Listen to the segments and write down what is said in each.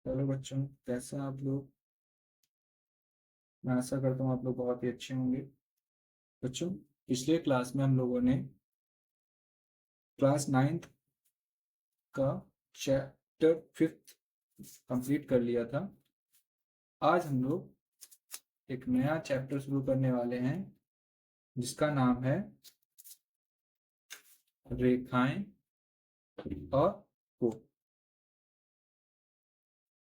Hello बच्चों, कैसे हैं आप लोग। मैं आशा करता हूँ आप लोग बहुत ही अच्छे होंगे। बच्चों, पिछले क्लास में हम लोगों ने क्लास नाइन्थ का चैप्टर फिफ्थ कंप्लीट कर लिया था। आज हम लोग एक नया चैप्टर शुरू करने वाले हैं जिसका नाम है रेखाएं और कोण,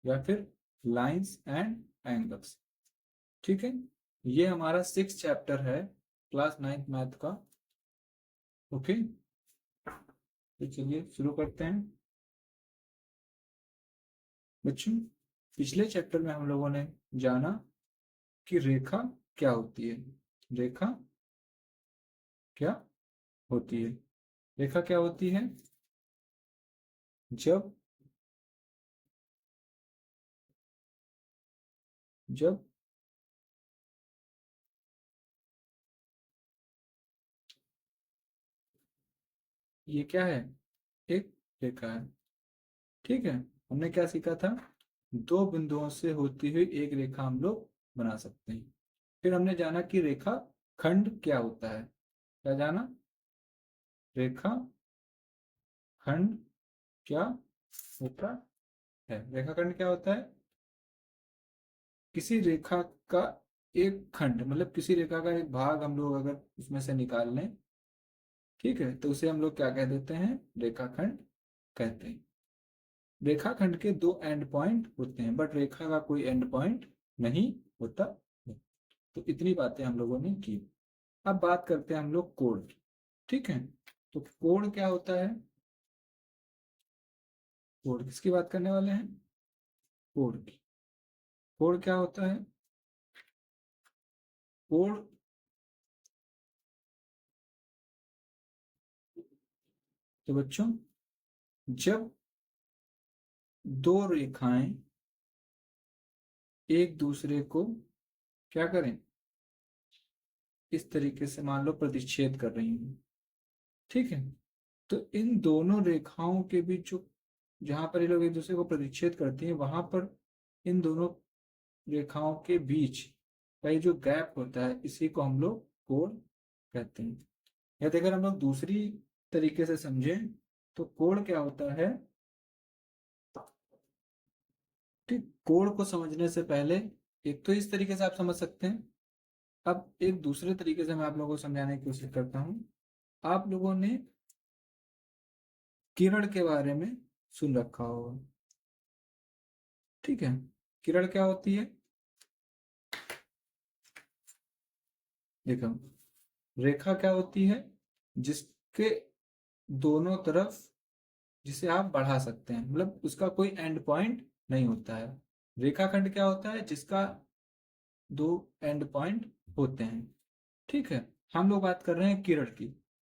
या फिर लाइंस एंड एंगल्स। ठीक है, ये हमारा सिक्स चैप्टर है क्लास नाइन्थ मैथ का। ओके, तो चलिए शुरू करते हैं। बच्चों, पिछले चैप्टर में हम लोगों ने जाना कि रेखा क्या होती है। रेखा क्या होती है? रेखा क्या होती है? जब जब ये क्या है? एक रेखा है। ठीक है, हमने क्या सीखा था? दो बिंदुओं से होती हुई एक रेखा हम लोग बना सकते हैं। फिर हमने जाना कि रेखा खंड क्या होता है। क्या जाना? रेखा खंड क्या होता है? रेखा खंड क्या होता है? किसी रेखा का एक खंड, मतलब किसी रेखा का एक भाग हम लोग अगर उसमें से निकाल लें, ठीक है, तो उसे हम लोग क्या कह देते हैं? रेखाखंड कहते हैं। रेखाखंड के दो एंड पॉइंट होते हैं, बट रेखा का कोई एंड पॉइंट नहीं होता है। तो इतनी बातें हम लोगों ने की। अब बात करते हैं हम लोग कोण की। ठीक है, तो कोण क्या होता है? कोण किसकी बात करने वाले हैं? कोण की। कोण क्या होता है? कोण, तो बच्चों, जब दो रेखाएं एक दूसरे को क्या करें, इस तरीके से मान लो प्रतिच्छेद कर रही हूँ, ठीक है, तो इन दोनों रेखाओं के बीच जो, जहां पर ये लोग एक दूसरे को प्रतिच्छेद करती हैं, वहां पर इन दोनों रेखाओं के बीच का ये जो गैप होता है, इसी को हम लोग कोण कहते हैं। या तो अगर हम लोग दूसरी तरीके से समझें तो कोण क्या होता है? ठीक, कोण को समझने से पहले एक तो इस तरीके से आप समझ सकते हैं। अब एक दूसरे तरीके से मैं आप लोगों को समझाने की कोशिश करता हूं। आप लोगों ने किरण के बारे में सुन रखा होगा, ठीक है। किरण क्या होती है? देखो, रेखा क्या होती है? जिसके दोनों तरफ, जिसे आप बढ़ा सकते हैं, मतलब उसका कोई एंड पॉइंट नहीं होता है। रेखाखंड क्या होता है? जिसका दो एंड पॉइंट होते हैं। ठीक है, हम लोग बात कर रहे हैं किरण की।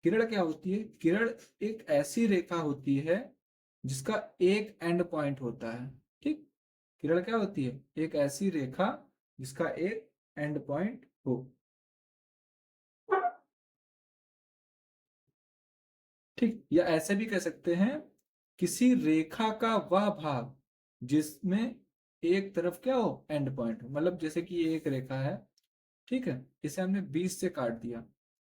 किरण क्या होती है? किरण एक ऐसी रेखा होती है जिसका एक एंड पॉइंट होता है। ठीक, किरण क्या होती है? एक ऐसी रेखा जिसका एक एंड पॉइंट हो। ठीक, या ऐसे भी कह सकते हैं, किसी रेखा का वह भाग जिसमें एक तरफ क्या हो, एंड पॉइंट हो। मतलब जैसे कि ये एक रेखा है, ठीक है, इसे हमने 20 से काट दिया,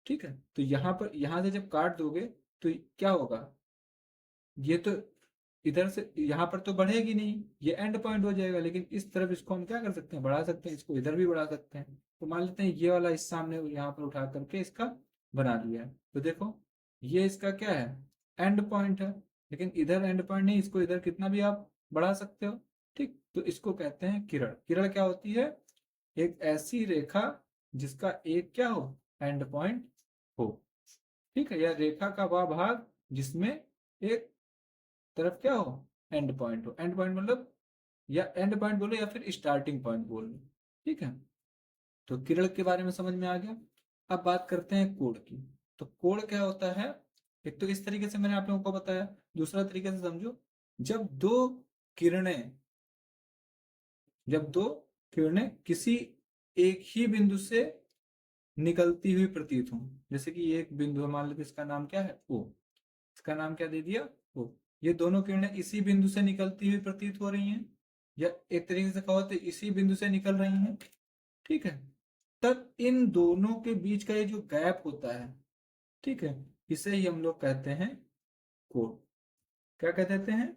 ठीक है, तो यहां पर, यहां से जब काट दोगे तो क्या होगा? ये तो इधर से यहां पर तो बढ़ेगी नहीं, ये एंड पॉइंट हो जाएगा। लेकिन इस तरफ इसको हम क्या कर सकते हैं? बढ़ा सकते हैं, इसको इधर भी बढ़ा सकते हैं। तो मान लेते हैं ये वाला हिस्सा हमने यहाँ पर उठा करके इसका बना लिया है, तो देखो ये इसका क्या है? एंड पॉइंट है। लेकिन इधर एंड पॉइंट नहीं, इसको इधर कितना भी आप बढ़ा सकते हो। ठीक, तो इसको कहते हैं किरण। किरण क्या होती है? एक ऐसी रेखा जिसका एक क्या हो, एंड पॉइंट हो। ठीक है, या रेखा का वह भाग जिसमें एक तरफ क्या हो, एंड पॉइंट हो। एंड पॉइंट मतलब, या एंड पॉइंट बोलो या फिर स्टार्टिंग पॉइंट बोल लो। ठीक है, तो किरण के बारे में समझ में आ गया। अब बात करते हैं कोण की। तो कोण क्या होता है? एक तो इस तरीके से मैंने आप लोगों को बताया, दूसरा तरीके से समझो। जब दो किरणें जब दो किरणें किसी एक ही बिंदु से निकलती हुई प्रतीत हो, जैसे कि ये एक बिंदु है, मान लो इसका नाम क्या है, ओ। इसका नाम क्या दे दिया, ओ। ये दोनों किरणें इसी बिंदु से निकलती हुई प्रतीत हो रही हैं, या एक तरीके से कहो तो इसी बिंदु से निकल रही हैं, ठीक है, तब इन दोनों के बीच का ये जो गैप होता है, ठीक है, इसे ही हम लोग कहते हैं कोण। क्या कह देते हैं?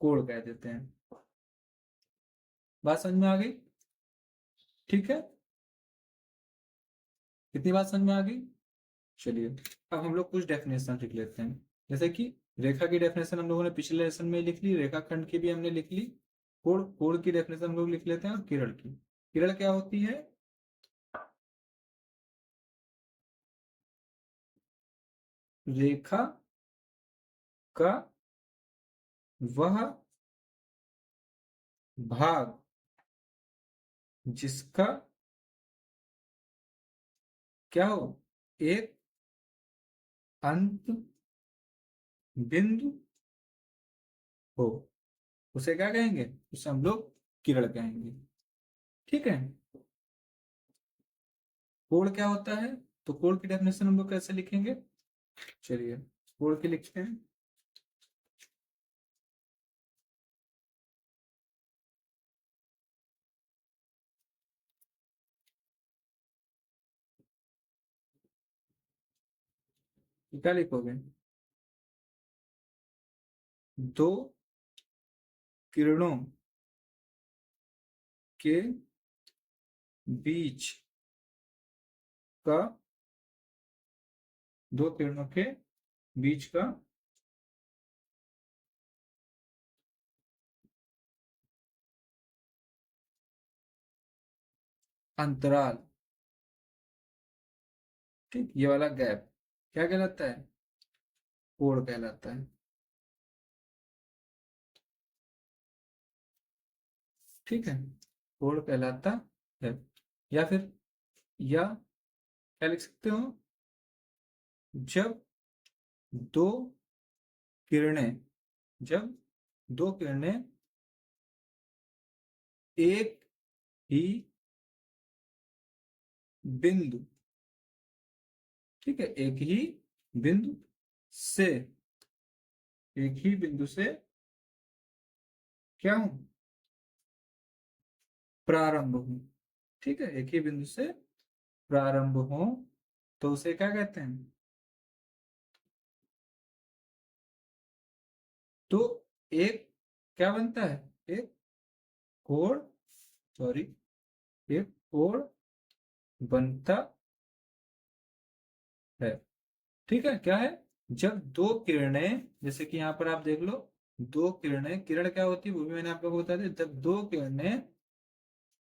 कोण कह देते हैं। बात समझ में आ गई? ठीक है, कितनी बात समझ में आ गई? चलिए, अब हम लोग कुछ डेफिनेशन लिख लेते हैं। जैसे कि रेखा की डेफिनेशन हम लोगों ने पिछले लेसन में लिख ली, रेखाखंड की भी हमने लिख ली, कोण, कोण की डेफिनेशन हम लोग लिख लेते हैं, और किरण की। किरण क्या होती है? रेखा का वह भाग जिसका क्या हो, एक अंत बिंदु हो, उसे क्या कहेंगे? उसे हम लोग किरण कहेंगे। ठीक है, कोण क्या होता है? तो कोण की डेफिनेशन हम लोग कैसे लिखेंगे? चलिए, कोण की लिखते हैं। क्या लिखोगे? दो किरणों के बीच का, दो किरणों के बीच का अंतराल, ठीक, ये वाला गैप क्या कहलाता है? कोण कहलाता है। ठीक है, कोण कहलाता है। या फिर, या क्या लिख सकते हो? जब दो किरणें, जब दो किरणें एक ही बिंदु, ठीक है, एक ही बिंदु से, एक ही बिंदु से क्या हूं, प्रारंभ हूं, ठीक है, एक ही बिंदु से प्रारंभ हो, तो उसे क्या कहते हैं? तो एक क्या बनता है? एक कोण, सॉरी, एक कोण बनता है। ठीक है, क्या है? जब दो किरणें, जैसे कि यहां पर आप देख लो, दो किरणें, किरण क्या होती है वो भी मैंने आप लोगों को बता दिया, जब दो किरणें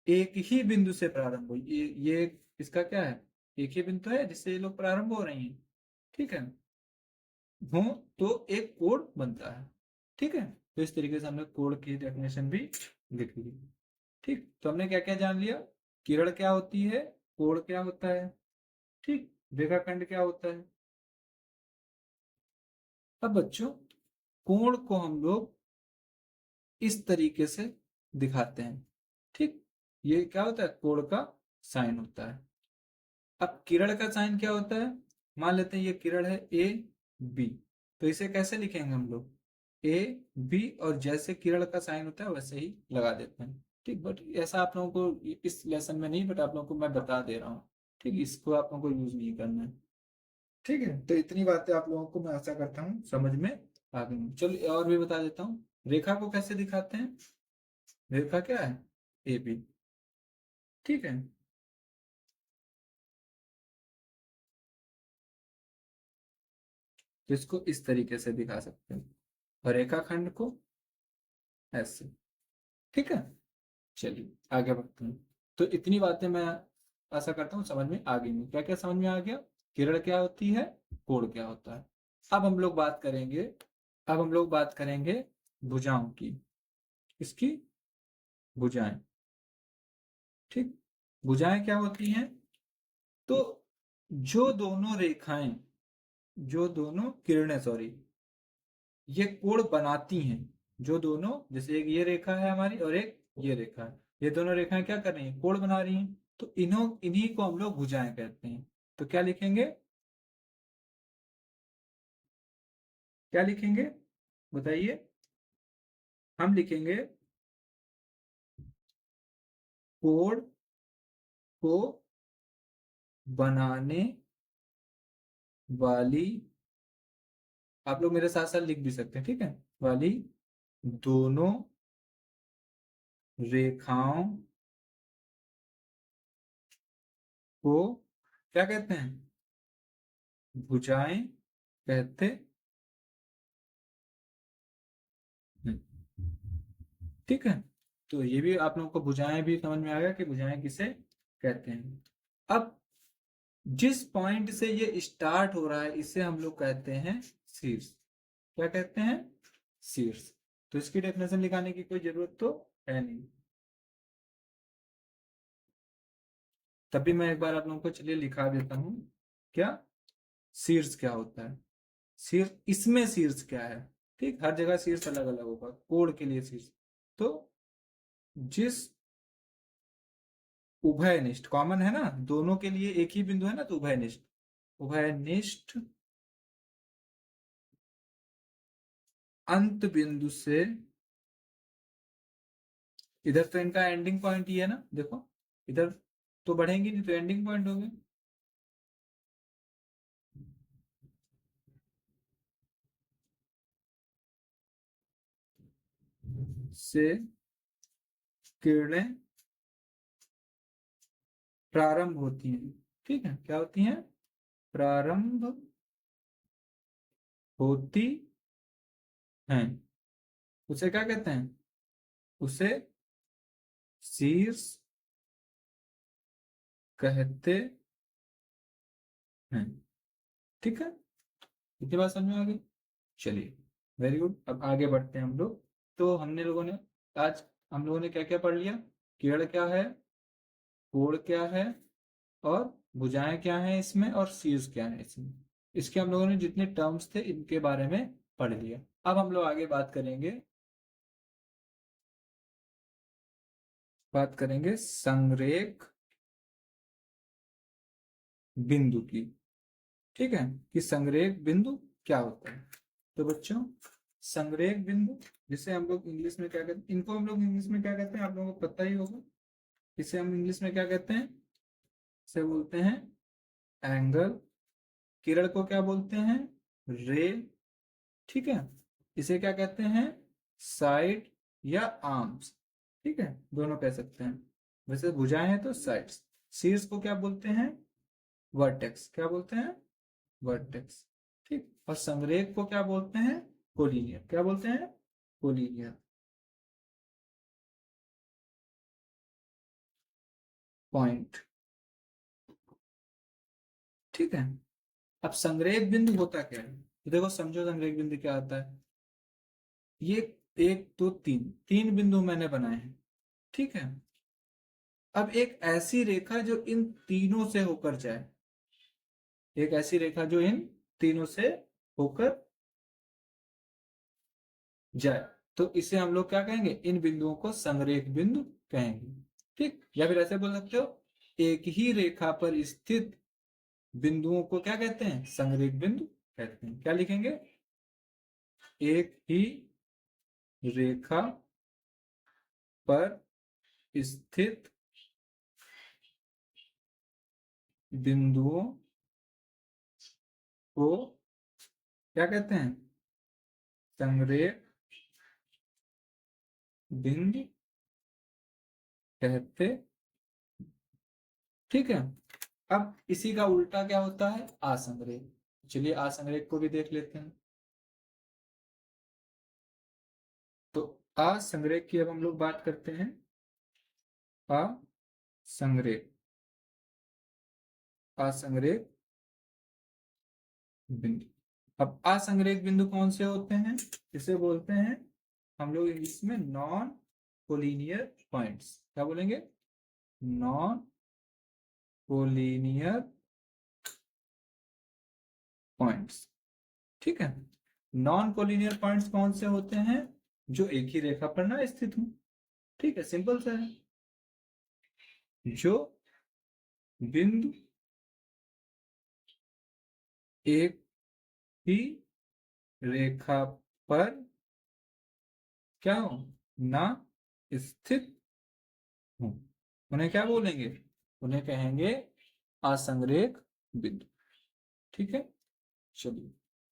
एक ही बिंदु से प्रारंभ हो, ये इसका क्या है? एक ही बिंदु है जिससे ये लोग प्रारंभ हो रही हैं, ठीक है, हो, तो एक कोण बनता है। ठीक है, तो इस तरीके से हमने कोण की डेफिनेशन भी लिख ली। ठीक, तो हमने क्या क्या जान लिया? किरण क्या होती है, कोण क्या होता है, ठीक, रेखाखंड क्या होता है। अब बच्चों, कोण को हम लोग इस तरीके से दिखाते हैं, ठीक, ये क्या होता है? कोण का साइन होता है। अब किरण का साइन क्या होता है? मान लेते हैं ये किरण है ए बी, तो इसे कैसे लिखेंगे हम लोग? ए बी, और जैसे किरण का साइन होता है वैसे ही लगा देते हैं। ठीक, बट ऐसा आप लोगों को इस लेसन में नहीं, बट आप लोगों को मैं बता दे रहा हूँ। ठीक, इसको आप लोगों को यूज नहीं करना है। ठीक है, तो इतनी बातें आप लोगों को मैं आशा करता हूँ समझ में आ गई। चलो और भी बता देता हूँ, रेखा को कैसे दिखाते हैं? रेखा क्या है? A B. ठीक है, तो इसको इस तरीके से दिखा सकते हैं, और रेखाखंड को ऐसे। ठीक है, चलिए आगे बढ़ते हैं। तो इतनी बातें मैं आशा करता हूँ समझ में आ गई। क्या क्या समझ में आ गया? किरण क्या होती है, कोण क्या होता है। अब हम लोग बात करेंगे, अब हम लोग बात करेंगे भुजाओं की। इसकी भुजाएं, ठीक, भुजाएं क्या होती हैं? तो जो दोनों रेखाएं, जो दोनों किरणें, सॉरी, ये कोण बनाती हैं, जो दोनों, जैसे एक ये रेखा है हमारी और एक ये रेखा है, ये दोनों रेखाएं क्या कर रही हैं? कोण बना रही हैं, तो इन्हीं को हम लोग भुजाएं कहते हैं। तो क्या लिखेंगे? क्या लिखेंगे बताइए? हम लिखेंगे कोण को बनाने वाली, आप लोग मेरे साथ साथ लिख भी सकते हैं, ठीक है, वाली दोनों रेखाओं को क्या कहते हैं? भुजाएं कहते हैं। ठीक है, तो ये भी आप लोगों को भुजाएं भी समझ में आ गया कि भुजाएं किसे कहते हैं। अब जिस पॉइंट से ये स्टार्ट हो रहा है इसे हम लोग कहते हैं शीर्ष। क्या कहते हैं? शीर्ष। तो इसकी डेफिनेशन लिखाने की कोई जरूरत तो है नहीं। तभी मैं एक बार आप लोगों को चलिए लिखा देता हूं। क्या शीर्ष क्या होता है? शीर्ष, इसमें शीर्ष क्या है? ठीक, हर जगह शीर्ष अलग अलग होगा। कोण के लिए शीर्ष, तो जिस उभयनिष्ठ, कॉमन है ना, दोनों के लिए एक ही बिंदु है ना, तो उभयनिष्ठ, उभयनिष्ठ अंत बिंदु से, इधर तो इनका एंडिंग पॉइंट ही है ना, देखो इधर तो बढ़ेंगे नहीं, तो एंडिंग पॉइंट हो गए। से किरणें प्रारंभ होती हैं। ठीक है, क्या होती हैं? प्रारंभ होती हैं। उसे क्या कहते हैं? उसे शीर्ष कहते हैं। ठीक है, इतनी बात समझ में आ गई? चलिए, वेरी गुड। अब आगे बढ़ते हैं हम लोग। तो हमने लोगों ने आज हम लोगों ने क्या क्या पढ़ लिया? किरण क्या है, कोण क्या है, और भुजाएं क्या है इसमें, और शीर्ष क्या है इसमें। इसके हम लोगों ने जितने टर्म्स थे इनके बारे में पढ़ लिया। अब हम लोग आगे बात करेंगे संरेख बिंदु की। ठीक है, कि संरेख बिंदु क्या होता है। तो बच्चों, संरेख बिंदु, जिसे हम लोग इंग्लिश में क्या कहते हैं, इनको हम लोग इंग्लिश में क्या कहते हैं आप लोगों को पता ही होगा। इसे हम इंग्लिश में क्या कहते हैं? इसे बोलते हैं एंगल। किरण को क्या बोलते हैं? रे। ठीक है, इसे क्या कहते हैं? साइड या आर्म्स। ठीक है, दोनों कह सकते हैं। वैसे भुजाएं हैं तो साइड्स। शीर्ष को क्या बोलते हैं? वर्टेक्स। क्या बोलते हैं? वर्टेक्स। ठीक, और संरेख को क्या बोलते हैं? कोलिनियर। क्या बोलते हैं? Collinear point. ठीक है, अब संरेख बिंदु होता क्या है, तो देखो समझो संरेख बिंदु क्या होता है। ये एक दो तीन तीन बिंदु मैंने बनाए हैं। ठीक है, अब एक ऐसी रेखा जो इन तीनों से होकर जाए, एक ऐसी रेखा जो इन तीनों से होकर जाए, तो इसे हम लोग क्या कहेंगे? इन बिंदुओं को संरेख बिंदु कहेंगे। ठीक, या फिर ऐसे बोल सकते हो, एक ही रेखा पर स्थित बिंदुओं को क्या कहते हैं? संरेख बिंदु कहते हैं। क्या लिखेंगे? एक ही रेखा पर स्थित बिंदुओं को क्या कहते हैं? संरेख बिंदु कहते। ठीक है, अब इसी का उल्टा क्या होता है? असंरेख। चलिए असंरेख को भी देख लेते हैं। तो असंरेख की अब हम लोग बात करते हैं। असंरेख, असंरेख बिंदु। अब असंरेख बिंदु कौन से होते हैं? इसे बोलते हैं हम लोग इंग्लिश में नॉन कोलिनियर पॉइंट्स। क्या बोलेंगे? Non collinear points. ठीक है, नॉन कोलिनियर पॉइंट्स कौन से होते हैं? जो एक ही रेखा पर ना स्थित हो। ठीक है, सिंपल सा है। जो बिंदु एक ही रेखा पर क्या हो? ना स्थित हो। उन्हें क्या बोलेंगे? उन्हें कहेंगे असंरेख बिंदु। ठीक है, चलिए।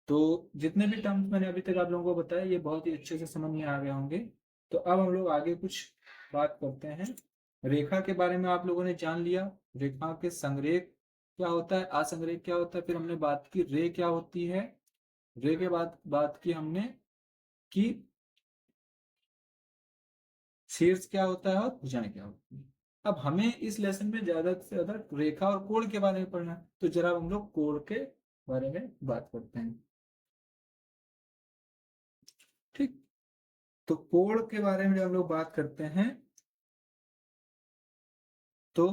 तो जितने भी टर्म्स मैंने अभी तक आप लोगों को बताया, ये बहुत ही अच्छे से समझ में आ गए होंगे। तो अब हम लोग आगे कुछ बात करते हैं। रेखा के बारे में आप लोगों ने जान लिया, रेखा के संरेख क्या होता है, असंरेख क्या होता है, फिर हमने बात की रे क्या होती है, रे के बाद बात की हमने कि शीर्ष क्या होता है और भुजाएं क्या होती है। अब हमें इस लेसन में ज्यादा से ज्यादा रेखा और कोण के बारे में पढ़ना है, तो जरा हम लोग कोण के बारे में बात करते हैं। ठीक, तो कोण के बारे में जब हम लोग बात करते हैं तो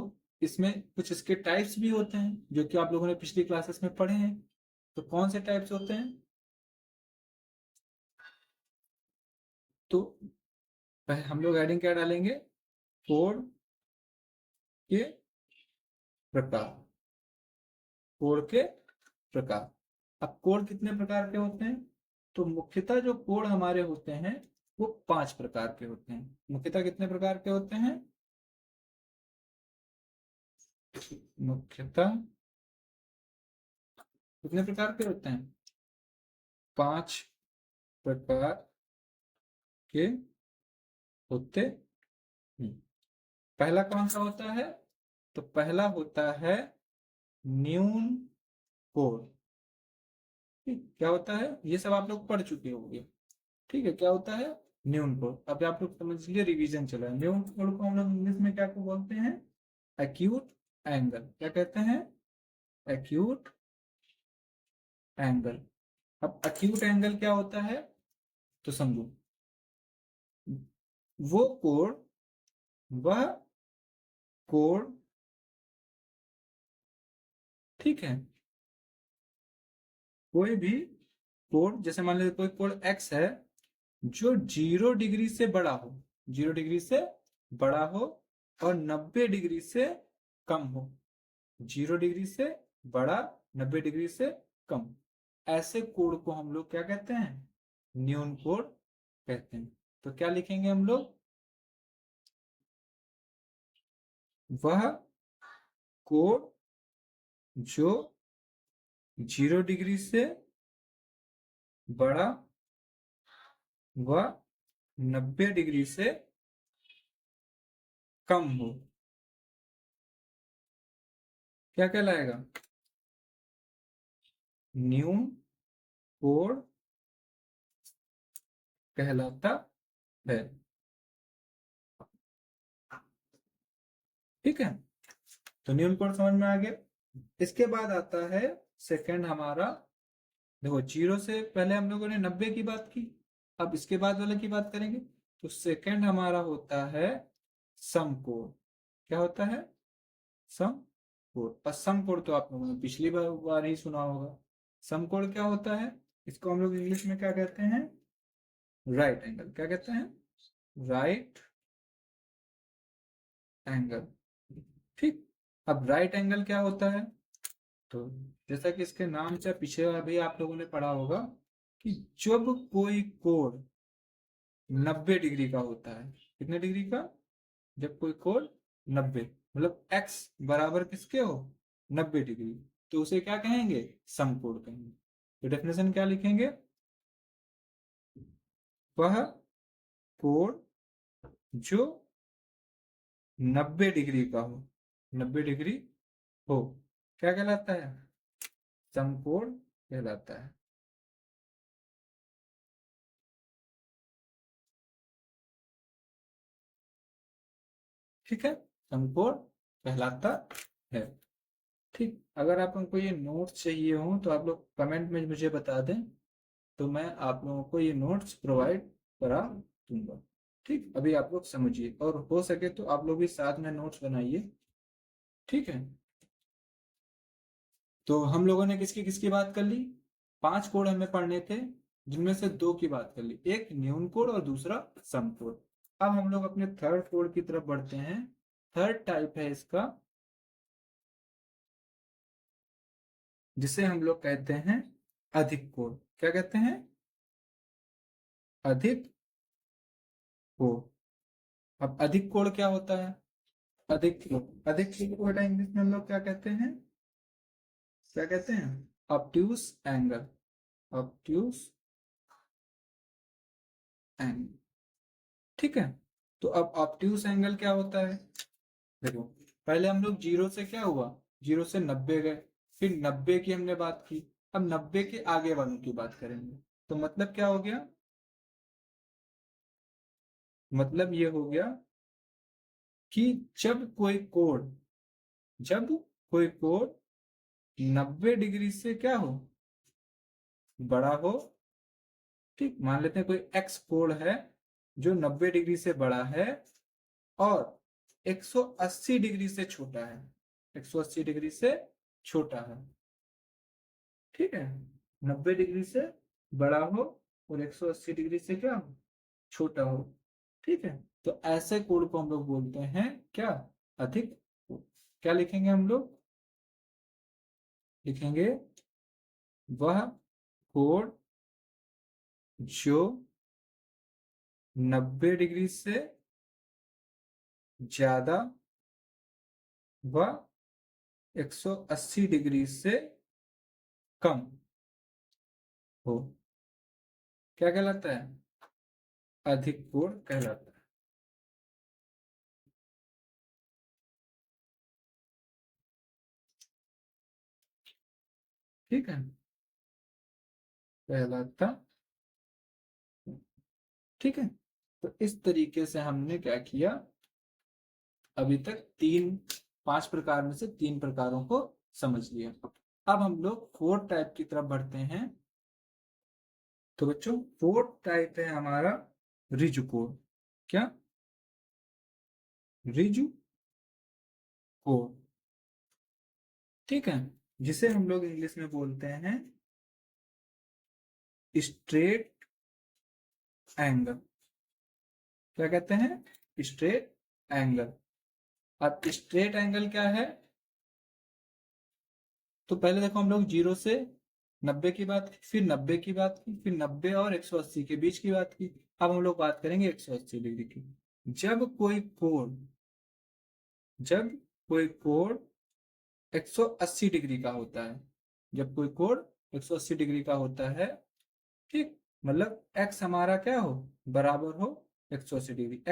इसमें कुछ इसके टाइप्स भी होते हैं जो कि आप लोगों ने पिछली क्लासेस में पढ़े हैं। तो कौन से टाइप्स होते हैं? तो हम लोग हेडिंग क्या डालेंगे? कोण के प्रकार। कोण के प्रकार। अब कोण कितने प्रकार के होते हैं? तो मुख्यतः जो कोण हमारे होते हैं वो 5 प्रकार के होते हैं। मुख्यतः कितने प्रकार के होते हैं? मुख्यतः कितने प्रकार के होते हैं? 5 प्रकार के होते हैं। पहला कौन सा होता है? तो पहला होता है न्यून कोण। ठीक, क्या होता है? ये सब आप लोग पढ़ चुके होंगे। ठीक है, क्या होता है? न्यून कोण। अब आप लोग समझ लिए, रिवीजन चला है। न्यून कोण को हम लोग इंग्लिश में क्या को बोलते हैं? Acute angle. क्या कहते हैं? Acute angle. अब एक्यूट एंगल क्या होता है? तो समझो, वो कोण, वह कोण, ठीक है, कोई भी कोण, जैसे मान लीजिए कोई कोण एक्स है जो 0 डिग्री से बड़ा हो, 0 डिग्री से बड़ा हो और 90 डिग्री से कम हो। 0 डिग्री से बड़ा, 90 डिग्री से कम, ऐसे कोण को हम लोग क्या कहते हैं? न्यून कोण कहते हैं। तो क्या लिखेंगे हम लोग? वह कोण जो 0 डिग्री से बड़ा व 90 डिग्री से कम हो, क्या कहलाएगा? न्यून कोण कहलाता है। ठीक है, तो न्यून कोण समझ में आ गया। इसके बाद आता है सेकंड हमारा। देखो, 0 से पहले हम लोगों ने 90 की बात की, अब इसके बाद वाले की बात करेंगे। तो सेकंड हमारा होता है समकोण। क्या होता है? समकोण। और समकोण तो आप लोगों ने पिछली बार ही सुना होगा। समकोण क्या होता है? इसको हम लोग इंग्लिश में क्या कहते हैं? Right angle. क्या कहते हैं? Right angle. ठीक, अब राइट एंगल क्या होता है? तो जैसा कि इसके नाम से पीछे अभी आप लोगों ने पढ़ा होगा कि जब कोई कोण 90 डिग्री का होता है। कितने डिग्री का? जब कोई कोण 90, मतलब x बराबर किसके हो? 90 डिग्री, तो उसे क्या कहेंगे? समकोण कहेंगे। तो डेफिनेशन क्या लिखेंगे? वह कोण जो 90 डिग्री का हो, 90 डिग्री हो, क्या कहलाता है? समकोण कहलाता है। ठीक है, समकोण कहलाता है। ठीक, अगर आप हमको ये नोट्स चाहिए हो तो आप लोग कमेंट में मुझे बता दें, तो मैं आप लोगों को ये नोट्स प्रोवाइड करा दूंगा। ठीक, अभी आप लोग समझिए, और हो सके तो आप लोग भी साथ में नोट्स बनाइए। ठीक है, तो हम लोगों ने किसकी किसकी बात कर ली? 5 कोण हमें पढ़ने थे, जिनमें से 2 की बात कर ली, एक न्यून कोण और दूसरा समकोण। अब हम लोग अपने थर्ड कोण की तरफ बढ़ते हैं। थर्ड टाइप है इसका, जिसे हम लोग कहते हैं अधिक कोण। क्या कहते हैं? अधिक कोण। अब अधिक कोण क्या होता है? अधिक फ्लो। अधिक फ्लो को बेटा इंग्लिश में हम लोग क्या कहते हैं? क्या कहते हैं? Obtuse angle. Obtuse angle. ठीक है। तो अब ऑब्ट्यूस एंगल क्या होता है? देखो, पहले हम लोग जीरो से क्या हुआ, जीरो से 90 गए, फिर 90 की हमने बात की, अब 90 के आगे वालों की बात करेंगे। तो मतलब क्या हो गया? मतलब ये हो गया कि जब कोई कोण 90 डिग्री से क्या हो, बड़ा हो। ठीक, मान लेते हैं कोई एक्स कोण है जो 90 डिग्री से बड़ा है और 180 डिग्री से छोटा है। 180 डिग्री से छोटा है। ठीक है, 90 डिग्री से बड़ा हो और 180 डिग्री से क्या हो, छोटा हो। ठीक है, तो ऐसे कोण को हम लोग बोलते हैं क्या? अधिक कोण। क्या लिखेंगे हम लोग? लिखेंगे वह कोण जो 90 डिग्री से ज्यादा व 180 डिग्री से कम हो। क्या कहलाता है? अधिक कोण कहलाता है। ठीक है, कहलाता। ठीक है, तो इस तरीके से हमने क्या किया, अभी तक तीन, पांच प्रकार में से तीन प्रकारों को समझ लिया। अब हम लोग फोर्थ टाइप की तरफ बढ़ते हैं। तो बच्चों, फोर्थ टाइप है हमारा रिजु कोण। क्या? रिजु कोण। ठीक है, जिसे हम लोग इंग्लिश में बोलते हैं स्ट्रेट एंगल। क्या कहते हैं? Straight angle. अब स्ट्रेट एंगल क्या है? तो पहले देखो, हम लोग जीरो से 90 की बात की, फिर 90 की बात की, फिर 90 और 180 के बीच की बात की। अब हम लोग बात करेंगे 180 डिग्री की। जब कोई कोण जब कोई कोण 180 डिग्री का होता है, जब कोई कोण 180 डिग्री का होता है, ठीक, मतलब एक्स हमारा क्या हो, बराबर हो 180 डिग्री।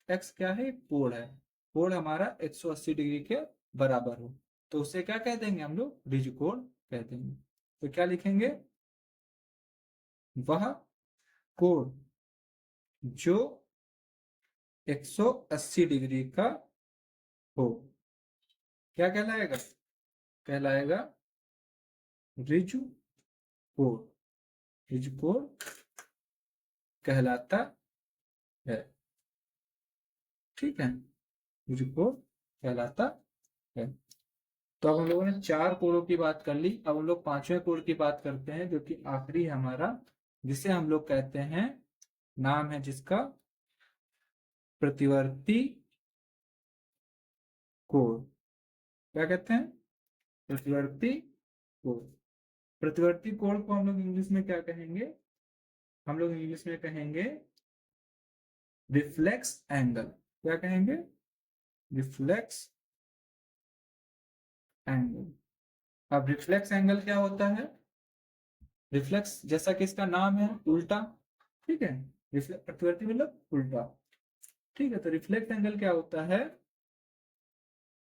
एक्स क्या है? कोण है। कोण हमारा 180 डिग्री के बराबर हो, तो उसे क्या कह देंगे हम लोग? रिज कोण कह देंगे। तो क्या लिखेंगे? वह कोण जो 180 डिग्री का हो, क्या कहलाएगा? कहलाएगा रिज कोण। रिज कोण कहलाता है। ठीक है, रिज कोण कहलाता है। तो अब हम लोगों ने चार कोणों की बात कर ली। अब हम लोग पांचवें कोण की बात करते हैं, जो कि आखिरी है हमारा, जिसे हम लोग कहते हैं, नाम है जिसका प्रतिवर्ती कोण। क्या कहते हैं? प्रतिवर्ती कोण। प्रतिवर्ती कोण को हम लोग इंग्लिश में क्या कहेंगे? हम लोग इंग्लिश में कहेंगे रिफ्लेक्स एंगल। क्या कहेंगे? Reflex angle. अब रिफ्लेक्स एंगल क्या होता है? रिफ्लेक्स जैसा कि इसका नाम है, उल्टा। ठीक है, प्रतिवर्ती मतलब उल्टा। ठीक है, तो रिफ्लेक्स एंगल क्या होता है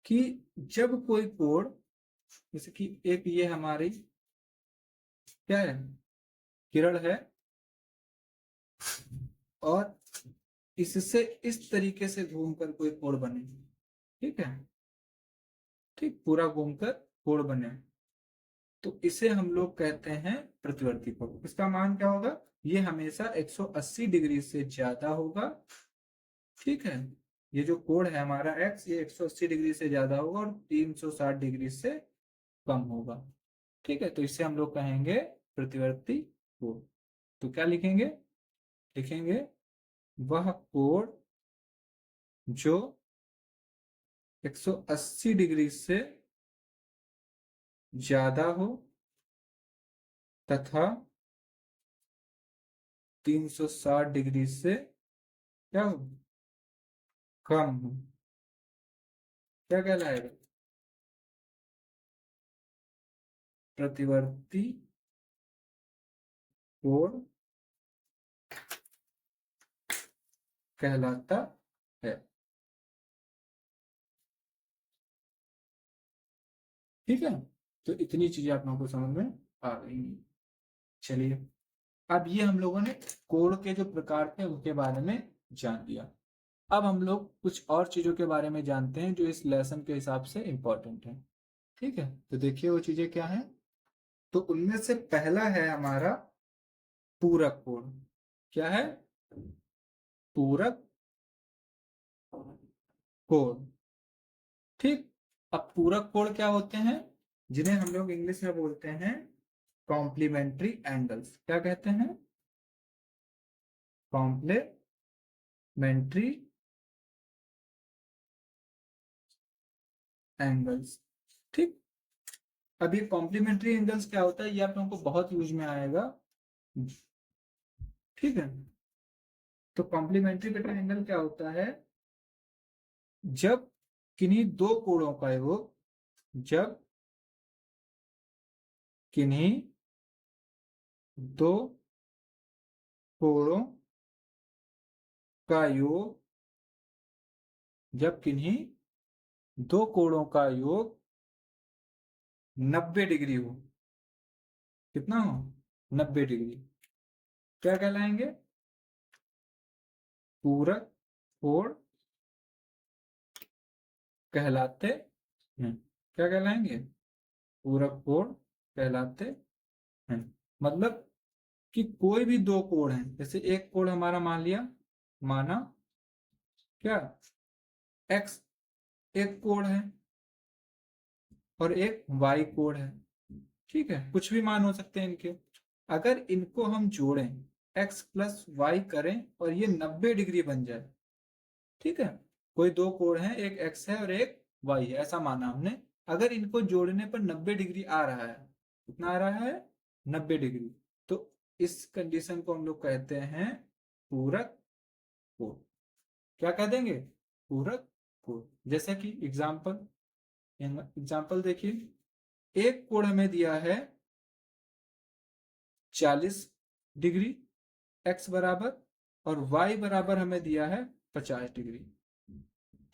कि जब कोई कोण, जैसे कि एक ये हमारी क्या है, किरण है, और इससे इस तरीके से घूमकर कोई कोण बने। ठीक है, ठीक, पूरा घूमकर कोण बने, तो इसे हम लोग कहते हैं प्रतिवर्ती कोण। इसका मान क्या होगा? ये हमेशा 180 डिग्री से ज्यादा होगा। ठीक है, ये जो कोण है हमारा एक्स, ये 180 डिग्री से ज्यादा होगा और 360 डिग्री से कम होगा। ठीक है, तो इसे हम लोग कहेंगे प्रतिवर्ती कोण। तो क्या लिखेंगे? लिखेंगे वह कोण जो 180 डिग्री से ज्यादा हो तथा 360 डिग्री से क्या हो, कम हो। क्या कहलाएगा? प्रतिवर्ती कोण कहलाता है। ठीक है, तो इतनी चीजें आप लोगों को समझ में आ गई। चलिए, अब ये हम लोगों ने कोण के जो प्रकार थे उनके बारे में जान लिया। अब हम लोग कुछ और चीजों के बारे में जानते हैं जो इस लेसन के हिसाब से इंपॉर्टेंट है। ठीक है, तो देखिए वो चीजें क्या हैं। तो उनमें से पहला है हमारा पूरक कोण। क्या है? पूरक कोण। ठीक, अब पूरक कोण क्या होते हैं? जिन्हें हम लोग इंग्लिश में बोलते हैं कॉम्प्लीमेंट्री एंगल्स। क्या कहते हैं? Complementary angles. ठीक, अब ये कॉम्प्लीमेंट्री एंगल्स क्या होता है, ये आप लोगों को बहुत यूज में आएगा। ठीक है, तो कॉम्प्लीमेंट्री बेटा एंगल क्या होता है? जब किन्हीं दो कोणों का योग, जब किन्हीं दो कोणों का योग, जब किन्हीं दो कोणों का योग 90 डिग्री हो। कितना हो? 90 डिग्री। क्या कहलाएंगे? पूरक कोण कहलाते हैं। क्या कहलाएंगे? पूरक कोण कहलाते हैं। मतलब कि कोई भी दो कोण है, जैसे एक कोण हमारा मान लिया, माना क्या, एक्स एक कोण है और एक वाई कोण है। ठीक है, कुछ भी मान हो सकते हैं इनके। अगर इनको हम जोड़ें, x प्लस वाई करें और ये 90 डिग्री बन जाए। ठीक है, कोई दो कोण है, एक x है और एक y है, ऐसा माना हमने। अगर इनको जोड़ने पर 90 डिग्री आ रहा है, कितना आ रहा है? 90 डिग्री। तो इस कंडीशन को हम लोग कहते हैं पूरक कोण। क्या कह देंगे? पूरक कोण। जैसे कि एग्जाम्पल देखिए, एक कोण हमें दिया है 40 डिग्री x बराबर, और y बराबर हमें दिया है 50 डिग्री।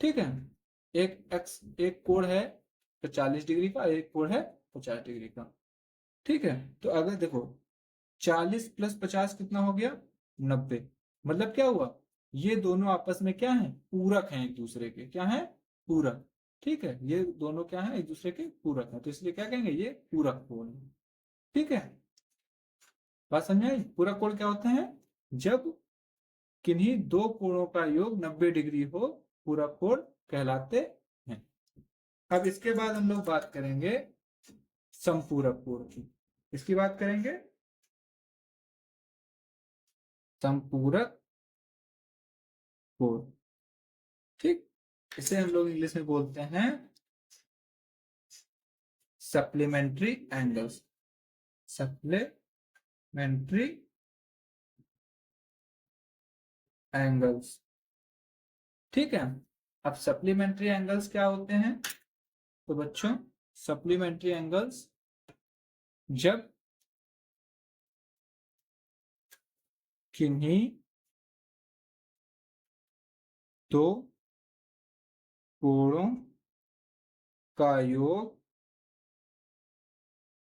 ठीक है, एक कोण है 40 डिग्री का, एक कोण है 50 डिग्री का। ठीक है, तो अगर देखो 40 प्लस 50 कितना हो गया? 90। मतलब क्या हुआ? ये दोनों आपस में क्या है? पूरक हैं एक दूसरे के। क्या है? पूरक। ठीक है, ये दोनों क्या है? एक दूसरे के पूरक हैं, तो इसलिए क्या कहेंगे? ये पूरक कोण है। ठीक है, बात समझ आई? पूरक कोण क्या होते हैं? जब किन्हीं दो कोणों का योग 90 डिग्री हो, पूरक कोण कहलाते हैं। अब इसके बाद हम लोग बात करेंगे समपूरक कोण की। इसकी बात करेंगे समपूरक कोण। ठीक, इसे हम लोग इंग्लिश में बोलते हैं सप्लीमेंट्री एंगल्स। Supplementary angles. ठीक है, अब सप्लीमेंट्री एंगल्स क्या होते हैं? तो बच्चों, सप्लीमेंट्री एंगल्स जब किन्हीं दो कोणों का योग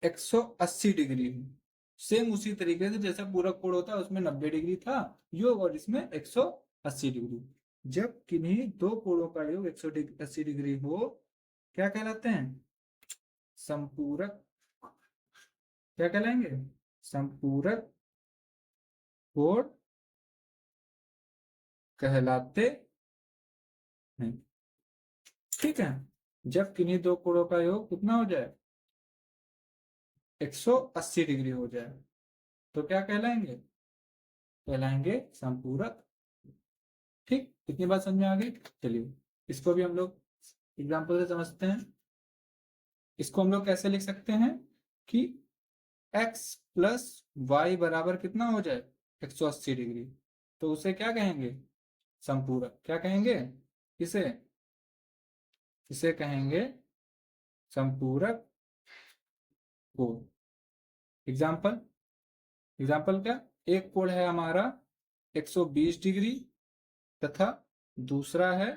180 डिग्री हो। सेम उसी तरीके से जैसा पूरक कोण होता है, उसमें 90 डिग्री था योग और इसमें 180 डिग्री। जब किन्हीं दो कोणों का योग 180 डिग्री हो, क्या कहलाते हैं? संपूरक। क्या कहलाएंगे? संपूरक कोण कहलाते हैं। ठीक है, जब किन्हीं दो कोणों का योग कितना हो जाए? 180 डिग्री हो जाए, तो क्या कहलाएंगे? कहलाएंगे संपूरक। ठीक, कितनी बात समझ में आ गई? चलिए, इसको भी हम लोग एग्जाम्पल से समझते हैं। इसको हम लोग कैसे लिख सकते हैं कि x प्लस वाई बराबर कितना हो जाए? 180 डिग्री। तो उसे क्या कहेंगे? संपूरक। क्या कहेंगे इसे? इसे कहेंगे संपूरक कोण। एग्जाम्पल, एग्जाम्पल क्या, एक कोण है हमारा 120 डिग्री तथा दूसरा है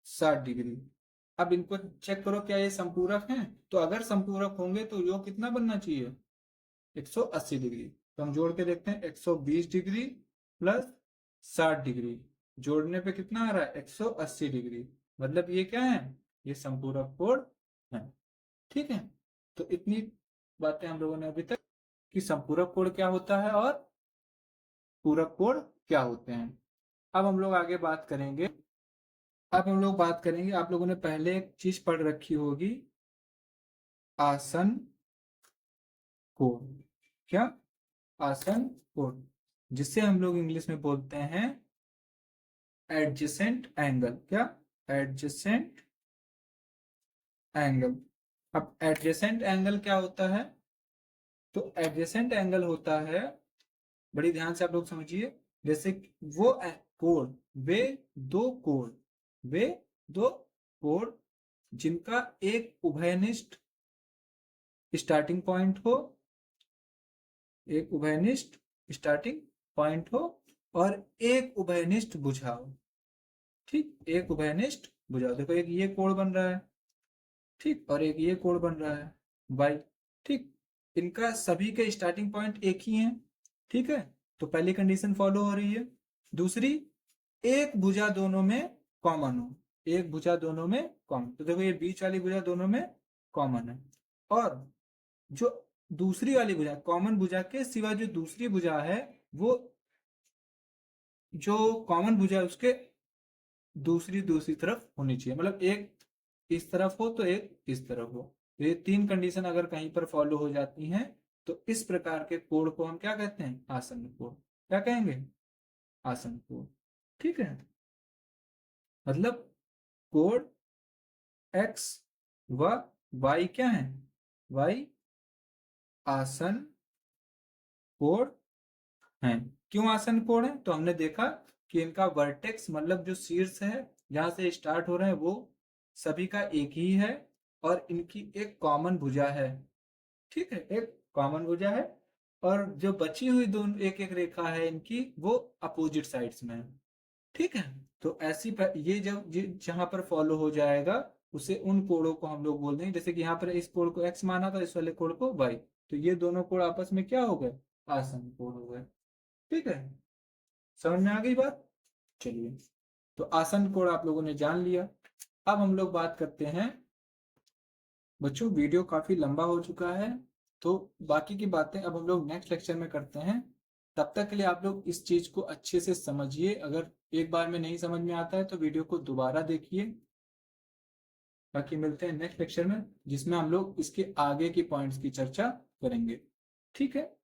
60 डिग्री। अब इनको चेक करो क्या ये संपूरक हैं, तो अगर संपूरक होंगे तो योग कितना बनना चाहिए, 180 डिग्री। तो हम जोड़ के देखते हैं, 120 डिग्री प्लस 60 डिग्री जोड़ने पे कितना आ रहा है, 180 डिग्री। मतलब ये क्या है, ये संपूरक कोण है। ठीक है, तो इतनी बातें हम लोगों ने अभी तक कि संपूरक कोण क्या होता है और पूरक कोण क्या होते हैं। अब हम लोग आगे बात करेंगे, अब हम लोग बात करेंगे, आप लोगों ने पहले एक चीज पढ़ रखी होगी, आसन कोण। क्या, आसन कोण, जिसे हम लोग इंग्लिश में बोलते हैं एडजेसेंट एंगल। क्या, एडजेसेंट एंगल। अब एडजेसेंट एंगल क्या होता है, तो एडजेसेंट एंगल होता है, बड़ी ध्यान से आप लोग समझिए, जैसे वो कोण, वे दो कोण, वे दो कोण जिनका एक उभयनिष्ठ स्टार्टिंग पॉइंट हो, एक उभयनिष्ठ स्टार्टिंग पॉइंट हो और एक उभयनिष्ठ भुजा हो। ठीक, एक उभयनिष्ठ भुजा, देखो एक ये कोण बन रहा है, ठीक, और एक ये कोण बन रहा है वाई। ठीक, इनका सभी के स्टार्टिंग पॉइंट एक ही हैं। ठीक है, तो पहली कंडीशन फॉलो हो रही है। दूसरी, एक भुजा दोनों में कॉमन हो, एक भुजा दोनों में कॉमन, तो देखो ये बीच वाली भुजा दोनों में कॉमन है, और जो दूसरी वाली भुजा, कॉमन भुजा के सिवा जो दूसरी भुजा है, वो जो कॉमन भुजा है उसके दूसरी दूसरी तरफ होनी चाहिए, मतलब एक इस तरफ हो तो एक इस तरफ हो। तो ये तीन कंडीशन अगर कहीं पर फॉलो हो जाती हैं तो इस प्रकार के कोण को हम क्या कहते हैं, आसन्न कोण। क्या कहेंगे, आसन्न कोण। ठीक है, मतलब कोण एक्स व वाई क्या है, वाई आसन्न कोण है। क्यों आसन्न कोण है, तो हमने देखा कि इनका वर्टेक्स मतलब जो शीर्ष है जहां से स्टार्ट हो रहे हैं वो सभी का एक ही है, और इनकी एक कॉमन भुजा है। ठीक है, एक कॉमन भुजा है, और जो बची हुई दोनों एक एक रेखा है इनकी वो अपोजिट साइड्स में है। ठीक है, तो ऐसी ये जब जहां पर फॉलो हो जाएगा उसे उन कोणों को हम लोग बोल देंगे, जैसे कि यहाँ पर इस कोण को एक्स माना था, इस वाले कोण को वाई, तो ये दोनों कोण आपस में क्या हो गए, आसन्न कोण हो गए। ठीक है, समझ में आ गई बात। चलिए, तो आसन्न कोण आप लोगों ने जान लिया। अब हम लोग बात करते हैं, बच्चों वीडियो काफी लंबा हो चुका है, तो बाकी की बातें अब हम लोग नेक्स्ट लेक्चर में करते हैं। तब तक के लिए आप लोग इस चीज को अच्छे से समझिए, अगर एक बार में नहीं समझ में आता है तो वीडियो को दोबारा देखिए। बाकी मिलते हैं नेक्स्ट लेक्चर में, जिसमें हम लोग इसके आगे की पॉइंट्स की चर्चा करेंगे। ठीक है,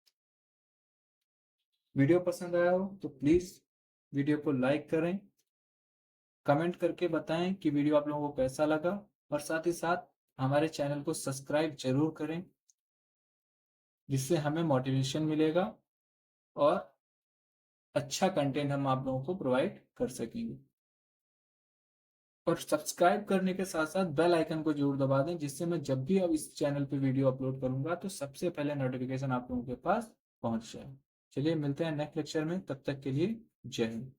वीडियो पसंद आया हो तो प्लीज वीडियो को लाइक करें, कमेंट करके बताएं कि वीडियो आप लोगों को कैसा लगा, और साथ ही साथ हमारे चैनल को सब्सक्राइब जरूर करें, जिससे हमें मोटिवेशन मिलेगा और अच्छा कंटेंट हम आप लोगों को प्रोवाइड कर सकेंगे। और सब्सक्राइब करने के साथ साथ बेल आइकन को जरूर दबा दें, जिससे मैं जब भी अब इस चैनल पे वीडियो अपलोड करूंगा तो सबसे पहले नोटिफिकेशन आप लोगों के पास पहुंच जाए। चलिए मिलते हैं नेक्स्ट लेक्चर में, तब तक के लिए जय हिंद।